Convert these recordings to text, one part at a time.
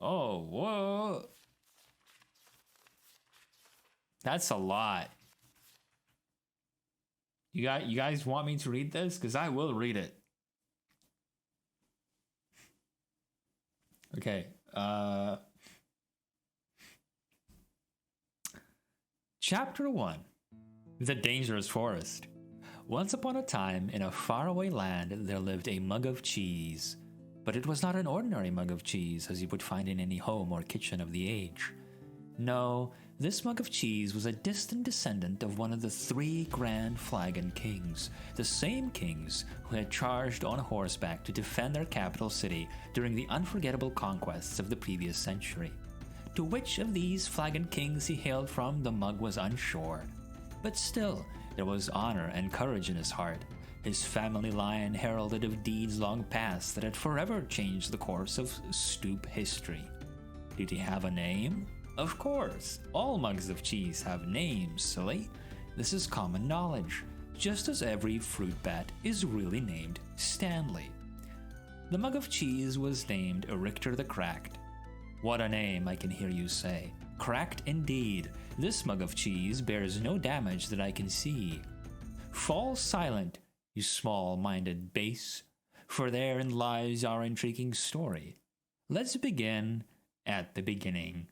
Oh, whoa. That's a lot. You guys want me to read this? Because I will read it. Okay. Chapter 1. The Dangerous Forest. Once upon a time, in a faraway land, there lived a mug of cheese. But it was not an ordinary mug of cheese, as you would find in any home or kitchen of the age. No, this mug of cheese was a distant descendant of one of the 3 grand flagon kings, the same kings who had charged on horseback to defend their capital city during the unforgettable conquests of the previous century. To which of these flagon kings he hailed from, the mug was unsure. But still, there was honor and courage in his heart. His family line heralded of deeds long past that had forever changed the course of stoop history. Did he have a name? Of course, all mugs of cheese have names, silly. This is common knowledge, just as every fruit bat is really named Stanley. The mug of cheese was named Richter the Cracked. What a name, I can hear you say. Cracked indeed. This mug of cheese bears no damage that I can see. Fall silent, you small-minded base, for therein lies our intriguing story. Let's begin at the beginning.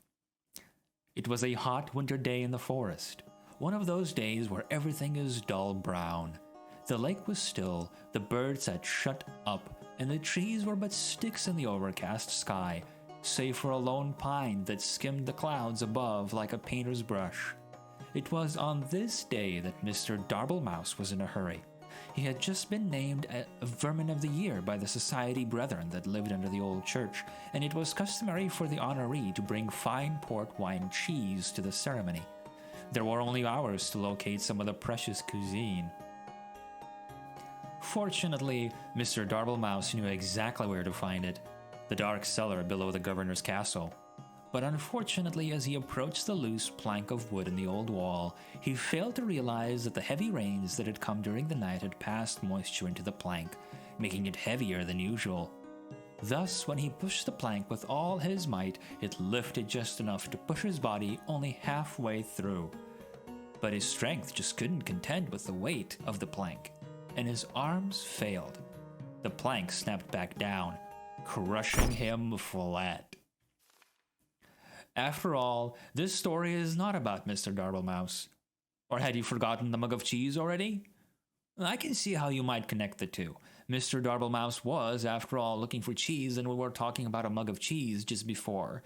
It was a hot winter day in the forest, one of those days where everything is dull brown. The lake was still, the birds had shut up, and the trees were but sticks in the overcast sky, save for a lone pine that skimmed the clouds above like a painter's brush. It was on this day that Mr. Darblemouse was in a hurry. He had just been named a Vermin of the Year by the Society Brethren that lived under the old church, and it was customary for the honoree to bring fine port wine cheese to the ceremony. There were only hours to locate some of the precious cuisine. Fortunately, Mr. Darblemouse knew exactly where to find it, the dark cellar below the governor's castle. But unfortunately, as he approached the loose plank of wood in the old wall, he failed to realize that the heavy rains that had come during the night had passed moisture into the plank, making it heavier than usual. Thus, when he pushed the plank with all his might, it lifted just enough to push his body only halfway through. But his strength just couldn't contend with the weight of the plank, and his arms failed. The plank snapped back down, crushing him flat. After all, this story is not about Mr. Darblemouse. Or had you forgotten the mug of cheese already? I can see how you might connect the two. Mr. Darblemouse was, after all, looking for cheese, and we were talking about a mug of cheese just before.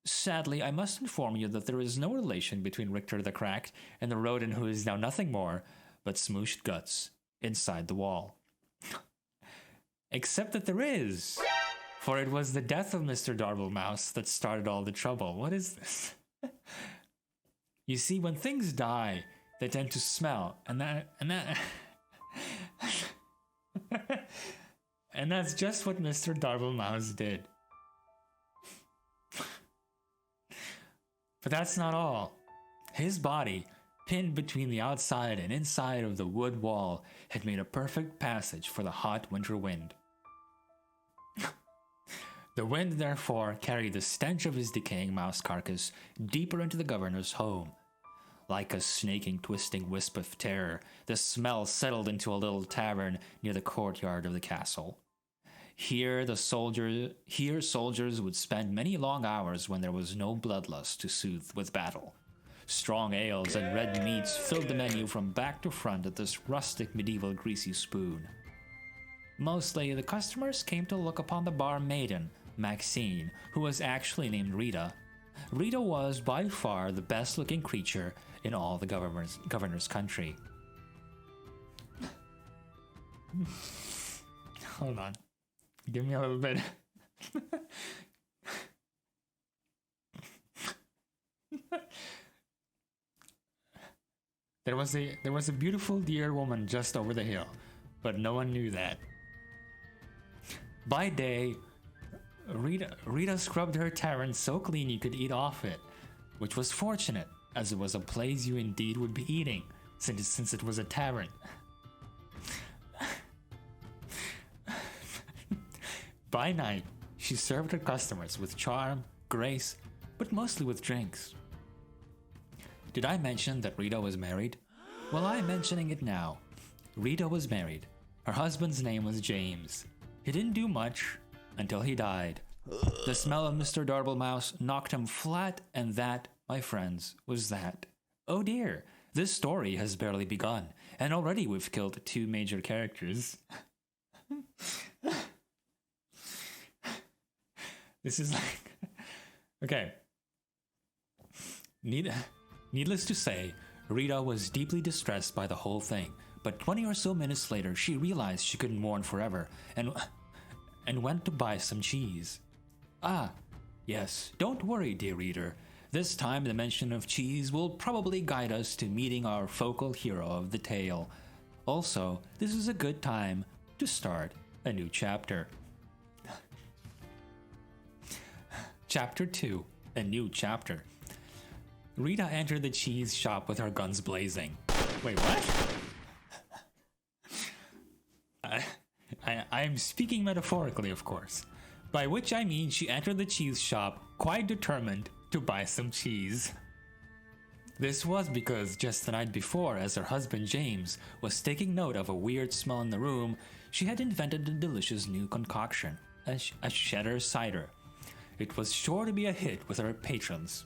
Sadly, I must inform you that there is no relation between Richter the Cracked and the rodent who is now nothing more but smooshed guts inside the wall. Except that there is. For it was the death of Mr. Darblemouse that started all the trouble. What is this? You see, when things die, they tend to smell, and that's just what Mr. Darblemouse did. But that's not all. His body, pinned between the outside and inside of the wood wall, had made a perfect passage for the hot winter wind. The wind, therefore, carried the stench of his decaying mouse carcass deeper into the governor's home. Like a snaking, twisting wisp of terror, the smell settled into a little tavern near the courtyard of the castle. Here soldiers would spend many long hours when there was no bloodlust to soothe with battle. Strong ales and red meats filled the menu from back to front at this rustic medieval greasy spoon. Mostly, the customers came to look upon the bar Maiden, Maxine, who was actually named Rita. Rita was by far the best-looking creature in all the governor's country. Hold on. Give me a little bit. There was a beautiful dear woman just over the hill, but no one knew that. By day, Rita scrubbed her tavern so clean you could eat off it, which was fortunate, as it was a place you indeed would be eating, since it was a tavern. By night, She served her customers with charm, grace, but mostly with drinks. Did I mention that Rita was married? Well, I'm mentioning it now. Rita was married. Her husband's name was James. He didn't do much until he died. The smell of Mr. Mouse knocked him flat, and that, my friends, was that. Oh dear, this story has barely begun, and already we've killed 2 major characters. This is like... Okay. Needless to say, Rita was deeply distressed by the whole thing, but 20 or so minutes later, she realized she couldn't mourn forever, and went to buy some cheese. Ah, yes, don't worry, dear reader. This time the mention of cheese will probably guide us to meeting our focal hero of the tale. Also, this is a good time to start a new chapter. Chapter 2, a new chapter. Rita entered the cheese shop with her guns blazing. Wait, what? I am speaking metaphorically, of course. By which I mean she entered the cheese shop quite determined to buy some cheese. This was because just the night before, as her husband James was taking note of a weird smell in the room, she had invented a delicious new concoction, a cheddar cider. It was sure to be a hit with her patrons.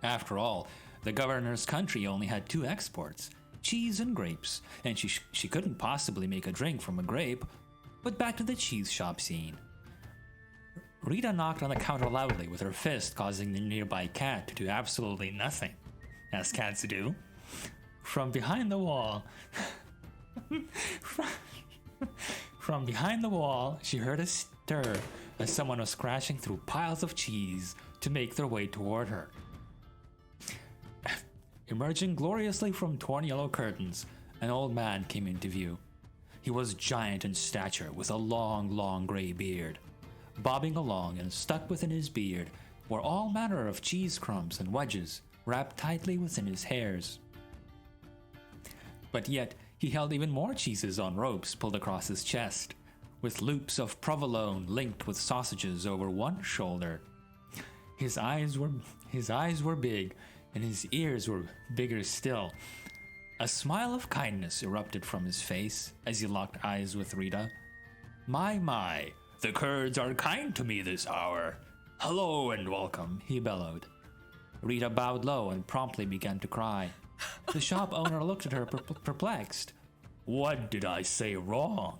After all, the governor's country only had 2 exports, cheese and grapes, and she couldn't possibly make a drink from a grape. But back to the cheese shop scene. Rita knocked on the counter loudly with her fist, causing the nearby cat to do absolutely nothing, as cats do. From behind the wall... From behind the wall, she heard a stir as someone was crashing through piles of cheese to make their way toward her. Emerging gloriously from torn yellow curtains, an old man came into view. He was giant in stature with a long gray beard. Bobbing along and stuck within his beard were all manner of cheese crumbs and wedges wrapped tightly within his hairs. But yet he held even more cheeses on ropes pulled across his chest, with loops of provolone linked with sausages over one shoulder. His eyes were big, and his ears were bigger still. A smile of kindness erupted from his face as he locked eyes with Rita. My, the Kurds are kind to me this hour. Hello and welcome, he bellowed. Rita bowed low and promptly began to cry. The shop owner looked at her perplexed. What did I say wrong?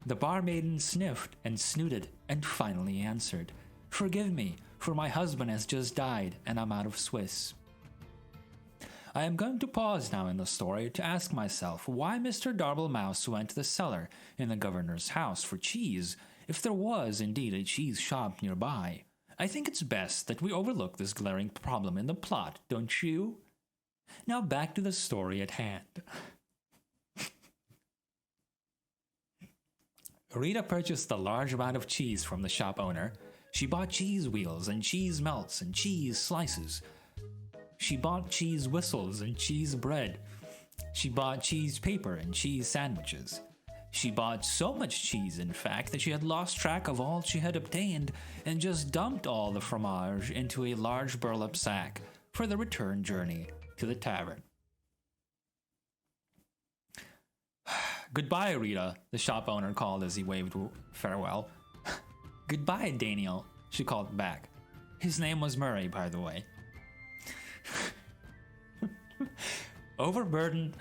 The barmaiden sniffed and snooted and finally answered. Forgive me, for my husband has just died and I'm out of Swiss. I am going to pause now in the story to ask myself why Mr. Mouse went to the cellar in the governor's house for cheese if there was indeed a cheese shop nearby. I think it's best that we overlook this glaring problem in the plot, don't you? Now back to the story at hand. Rita purchased a large amount of cheese from the shop owner. She bought cheese wheels and cheese melts and cheese slices. She bought cheese whistles and cheese bread. She bought cheese paper and cheese sandwiches. She bought so much cheese, in fact, that she had lost track of all she had obtained and just dumped all the fromage into a large burlap sack for the return journey to the tavern. Goodbye, Rita, the shop owner called as he waved farewell. Goodbye, Daniel, she called back. His name was Murray, by the way. Overburdened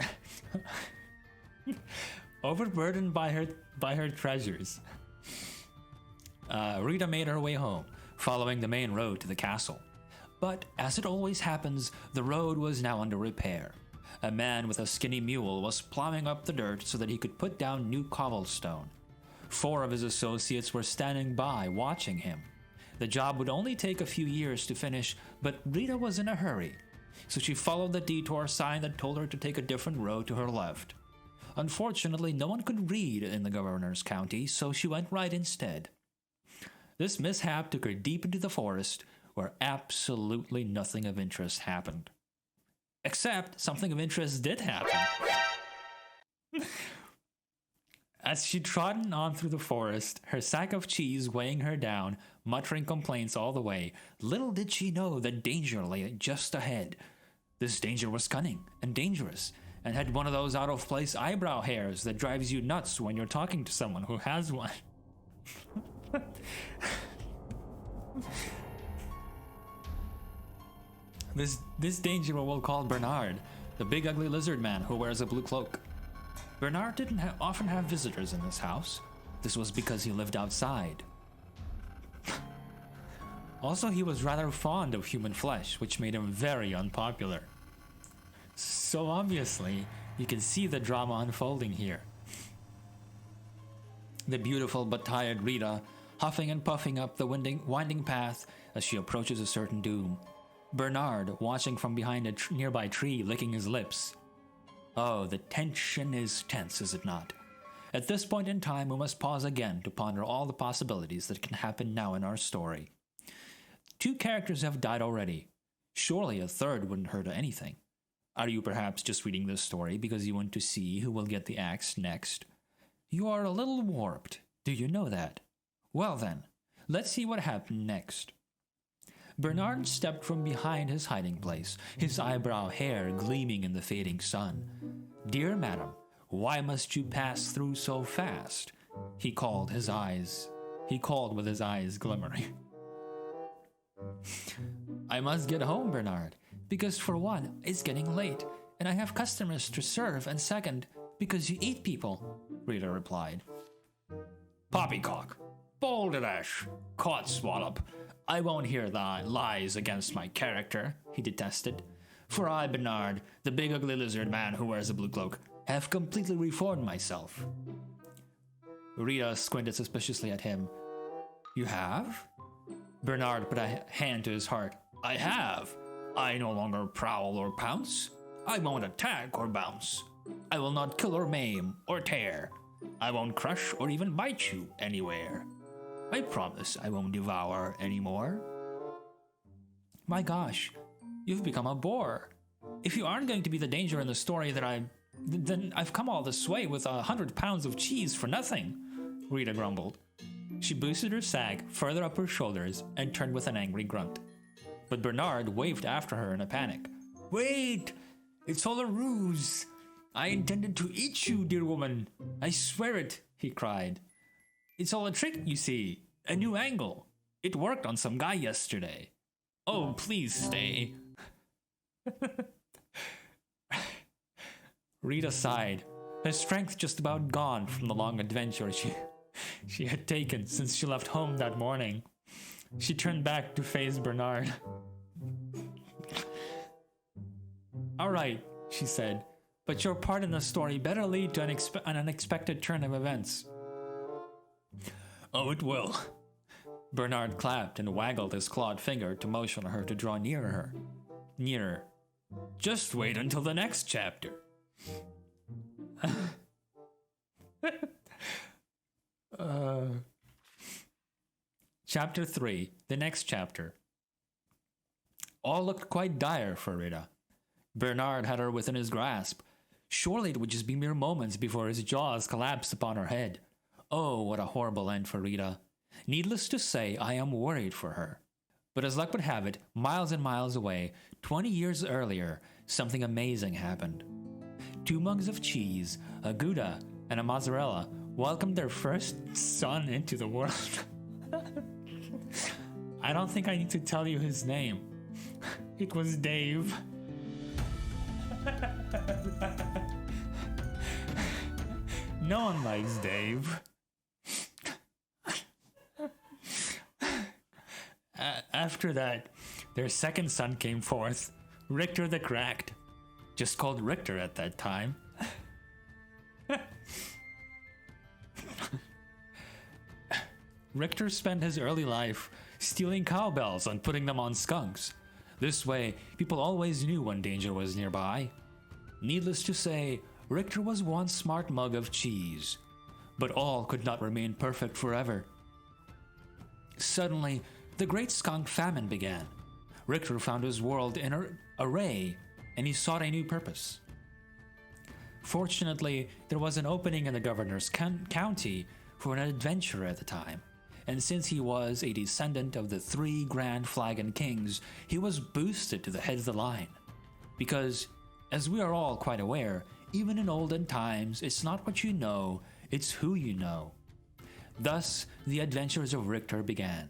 by her treasures, Rita made her way home, following the main road to the castle. But as it always happens, the road was now under repair. A man with a skinny mule was plowing up the dirt so that he could put down new cobblestone. 4 of his associates were standing by, watching him. The job would only take a few years to finish, but Rita was in a hurry, so she followed the detour sign that told her to take a different road to her left. Unfortunately, no one could read in the governor's county, so she went right instead. This mishap took her deep into the forest, where absolutely nothing of interest happened. Except something of interest did happen. As she trotted on through the forest, her sack of cheese weighing her down, muttering complaints all the way, little did she know that danger lay just ahead. This danger was cunning and dangerous, and had one of those out-of-place eyebrow hairs that drives you nuts when you're talking to someone who has one. This danger we'll call Bernard, the big ugly lizard man who wears a blue cloak. Bernard didn't often have visitors in this house. This was because he lived outside. Also, he was rather fond of human flesh, which made him very unpopular. So obviously, you can see the drama unfolding here. The beautiful but tired Rita, huffing and puffing up the winding path as she approaches a certain doom. Bernard, watching from behind a nearby tree, licking his lips. Oh, the tension is tense, is it not? At this point in time, we must pause again to ponder all the possibilities that can happen now in our story. 2 characters have died already. Surely a third wouldn't hurt anything. Are you perhaps just reading this story because you want to see who will get the axe next? You are a little warped. Do you know that? Well then, let's see what happened next. Bernard stepped from behind his hiding place, his eyebrow hair gleaming in the fading sun. Dear madam, why must you pass through so fast? He called with his eyes glimmering. I must get home, Bernard, because for one, it's getting late, and I have customers to serve, and second, because you eat people, Rita replied. Poppycock, balderdash, codswallop, I won't hear thy lies against my character, he detested. For I, Bernard, the big ugly lizard man who wears a blue cloak, have completely reformed myself. Rita squinted suspiciously at him. You have? Bernard put a hand to his heart. I have. I no longer prowl or pounce. I won't attack or bounce. I will not kill or maim or tear. I won't crush or even bite you anywhere. I promise I won't devour anymore. My gosh, you've become a bore. If you aren't going to be the danger in the story then I've come all this way with 100 pounds of cheese for nothing, Rita grumbled. She boosted her sack further up her shoulders and turned with an angry grunt. But Bernard waved after her in a panic. Wait! It's all a ruse! I intended to eat you, dear woman! I swear it, he cried. It's all a trick, you see. A new angle. It worked on some guy yesterday. Oh, please stay. Rita sighed, her strength just about gone from the long adventure she had taken since she left home that morning. She turned back to face Bernard. All right, she said, but your part in the story better lead to an unexpected turn of events. Oh, it will. Bernard clapped and waggled his clawed finger to motion her to draw nearer her. Nearer. Just wait until the next chapter. Chapter 3, the next chapter. All looked quite dire for Rita. Bernard had her within his grasp. Surely it would just be mere moments before his jaws collapsed upon her head. Oh, what a horrible end for Rita. Needless to say, I am worried for her. But as luck would have it, miles and miles away, 20 years earlier, something amazing happened. 2 mugs of cheese, a Gouda, and a mozzarella welcomed their first son into the world. I don't think I need to tell you his name. It was Dave. No one likes Dave. After that, their second son came forth, Richter the Cracked. Just called Richter at that time. Richter spent his early life stealing cowbells and putting them on skunks. This way, people always knew when danger was nearby. Needless to say, Richter was one smart mug of cheese. But all could not remain perfect forever. Suddenly, the great skunk famine began. Richter found his world in array, and he sought a new purpose. Fortunately, there was an opening in the governor's county for an adventurer at the time, and since he was a descendant of the 3 Grand Flagon Kings, he was boosted to the head of the line. Because, as we are all quite aware, even in olden times, it's not what you know, it's who you know. Thus, the adventures of Richter began.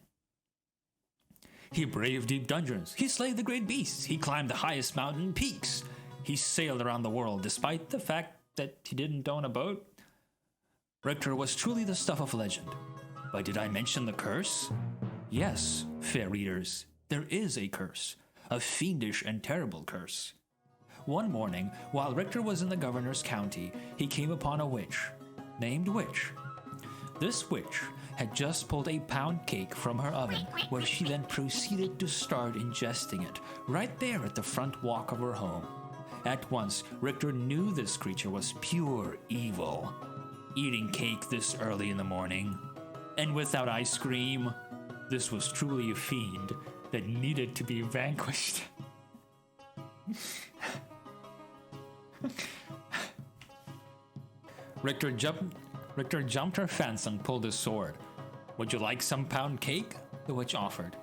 He braved deep dungeons, he slayed the great beasts, he climbed the highest mountain peaks, he sailed around the world despite the fact that he didn't own a boat. Richter was truly the stuff of legend. But did I mention the curse? Yes, fair readers, there is a curse, a fiendish and terrible curse. One morning, while Richter was in the governor's county, he came upon a witch, named Witch. This witch had just pulled a pound cake from her oven, where she then proceeded to start ingesting it, right there at the front walk of her home. At once, Richter knew this creature was pure evil. Eating cake this early in the morning, and without ice cream, this was truly a fiend that needed to be vanquished. Richter jumped her fence and pulled his sword. Would you like some pound cake? The witch offered.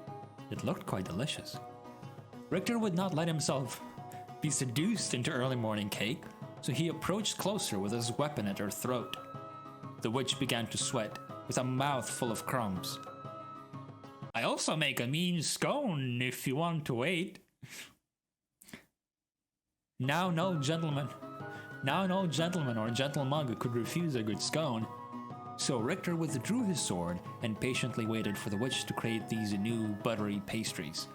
It looked quite delicious. Richter would not let himself be seduced into early morning cake, so he approached closer with his weapon at her throat. The witch began to sweat, with a mouth full of crumbs. I also make a mean scone if you want to wait. Now no gentleman or gentle mug could refuse a good scone. So Richter withdrew his sword and patiently waited for the witch to create these new buttery pastries.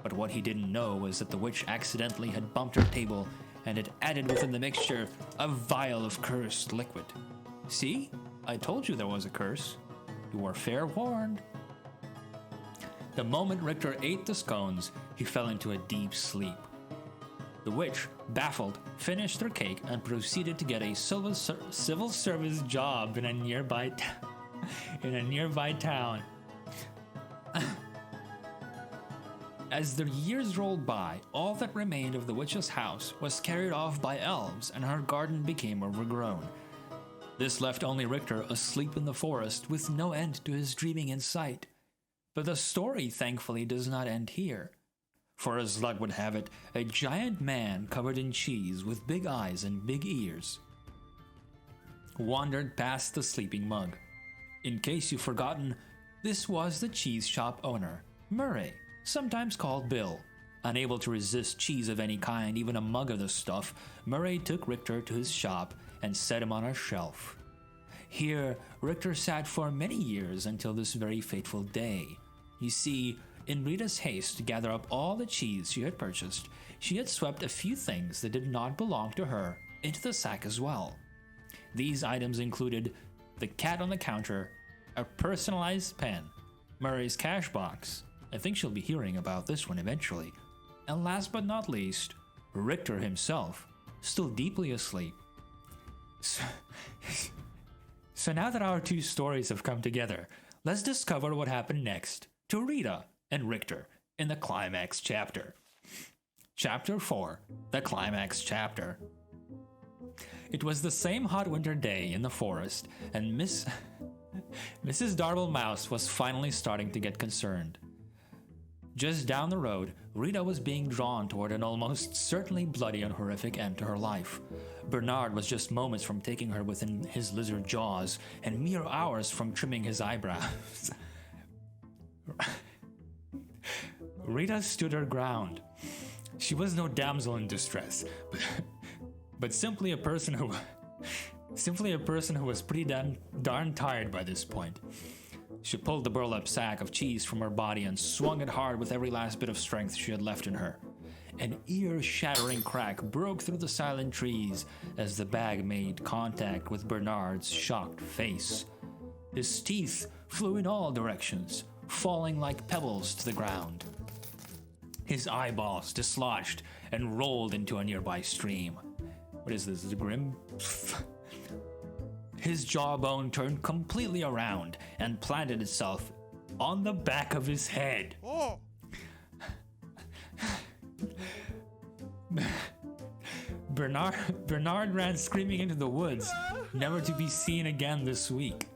But what he didn't know was that the witch accidentally had bumped her table and had added within the mixture a vial of cursed liquid. See? I told you there was a curse. You were fair warned. The moment Richter ate the scones, he fell into a deep sleep. The witch, baffled, finished her cake and proceeded to get a civil service job in a nearby town. As the years rolled by, all that remained of the witch's house was carried off by elves, and her garden became overgrown. This left only Richter asleep in the forest with no end to his dreaming in sight. But the story thankfully does not end here. For as luck would have it, a giant man covered in cheese with big eyes and big ears wandered past the sleeping mug. In case you've forgotten, this was the cheese shop owner, Murray, sometimes called Bill. Unable to resist cheese of any kind, even a mug of the stuff, Murray took Richter to his shop and set him on a shelf. Here, Richter sat for many years until this very fateful day. You see, in Rita's haste to gather up all the cheese she had purchased, she had swept a few things that did not belong to her into the sack as well. These items included the cat on the counter, a personalized pen, Murray's cash box — I think she'll be hearing about this one eventually — and last but not least, Richter himself, still deeply asleep. So now that our two stories have come together, let's discover what happened next to Rita and Richter in the climax chapter. Chapter 4, the climax chapter. It was the same hot winter day in the forest, and Mrs. Darble Mouse was finally starting to get concerned. Just down the road, Rita was being drawn toward an almost certainly bloody and horrific end to her life. Bernard was just moments from taking her within his lizard jaws, and mere hours from trimming his eyebrows. Rita stood her ground. She was no damsel in distress, but simply a person who was pretty darn tired by this point. She pulled the burlap sack of cheese from her body and swung it hard with every last bit of strength she had left in her. An ear-shattering crack broke through the silent trees as the bag made contact with Bernard's shocked face. His teeth flew in all directions, falling like pebbles to the ground. His eyeballs dislodged and rolled into a nearby stream. What is this, the Grim? His jawbone turned completely around and planted itself on the back of his head. Bernard ran screaming into the woods, never to be seen again this week.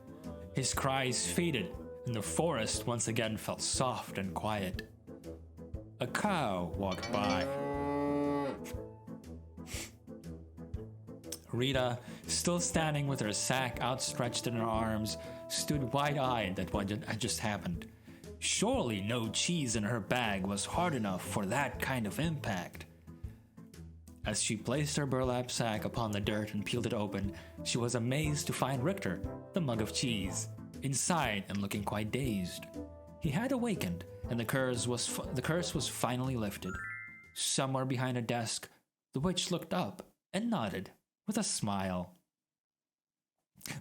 His cries faded, and the forest once again felt soft and quiet. A cow walked by. Rita, still standing with her sack outstretched in her arms, stood wide-eyed at what had just happened. Surely no cheese in her bag was hard enough for that kind of impact. As she placed her burlap sack upon the dirt and peeled it open, she was amazed to find Richter, the mug of cheese, inside and looking quite dazed. He had awakened, and the curse was finally lifted. Somewhere behind a desk, the witch looked up and nodded with a smile.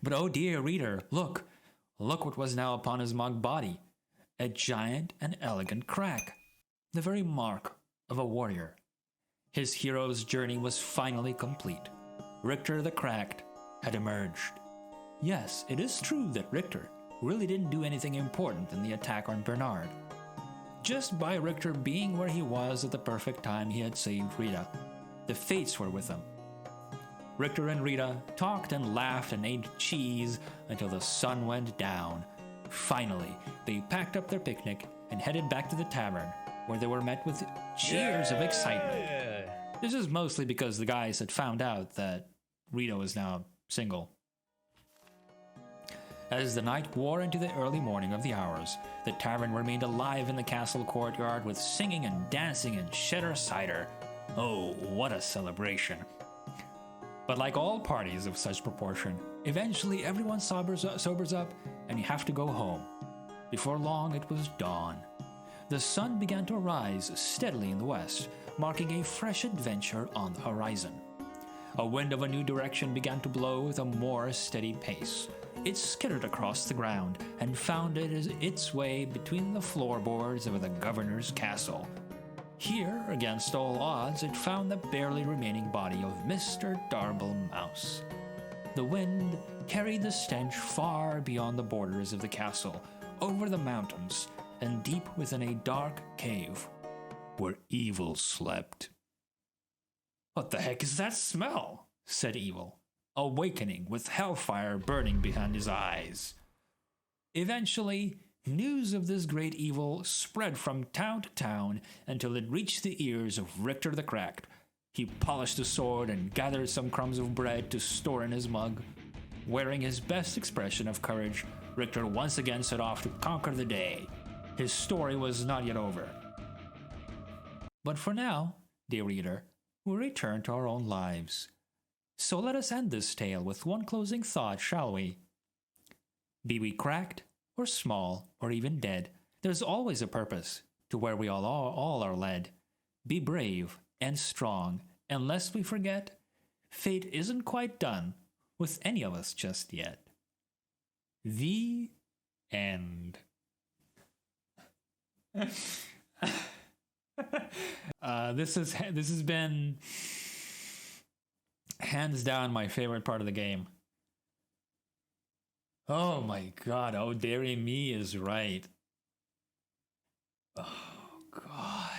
But oh dear reader, look what was now upon his mug body. A giant and elegant crack, the very mark of a warrior. His hero's journey was finally complete. Richter the Cracked had emerged. Yes, it is true that Richter really didn't do anything important in the attack on Bernard. Just by Richter being where he was at the perfect time, he had saved Rita. The fates were with him. Richter and Rita talked and laughed and ate cheese until the sun went down. Finally, they packed up their picnic and headed back to the tavern, where they were met with cheers of excitement. This is mostly because the guys had found out that Rita was now single. As the night wore into the early morning of the hours, the tavern remained alive in the castle courtyard with singing and dancing and cheddar cider. Oh, what a celebration. But like all parties of such proportion, eventually everyone sobers up and you have to go home. Before long, it was dawn. The sun began to rise steadily in the west, marking a fresh adventure on the horizon. A wind of a new direction began to blow with a more steady pace. It skittered across the ground and found its way between the floorboards of the governor's castle. Here, against all odds, it found the barely remaining body of Mr. Darble Mouse. The wind carried the stench far beyond the borders of the castle, over the mountains, and deep within a dark cave, where Evil slept. "What the heck is that smell?" said Evil, awakening with hellfire burning behind his eyes. Eventually, news of this great evil spread from town to town until it reached the ears of Richter the Cracked. He polished a sword and gathered some crumbs of bread to store in his mug. Wearing his best expression of courage, Richter once again set off to conquer the day. His story was not yet over. But for now, dear reader, we'll return to our own lives. So let us end this tale with one closing thought, shall we? Be we cracked, or small, or even dead, there's always a purpose to where we all are led. Be brave and strong, and lest we forget, fate isn't quite done with any of us just yet. The end. This has been hands down my favorite part of the game. Oh my god, oh dearie me is right. Oh god.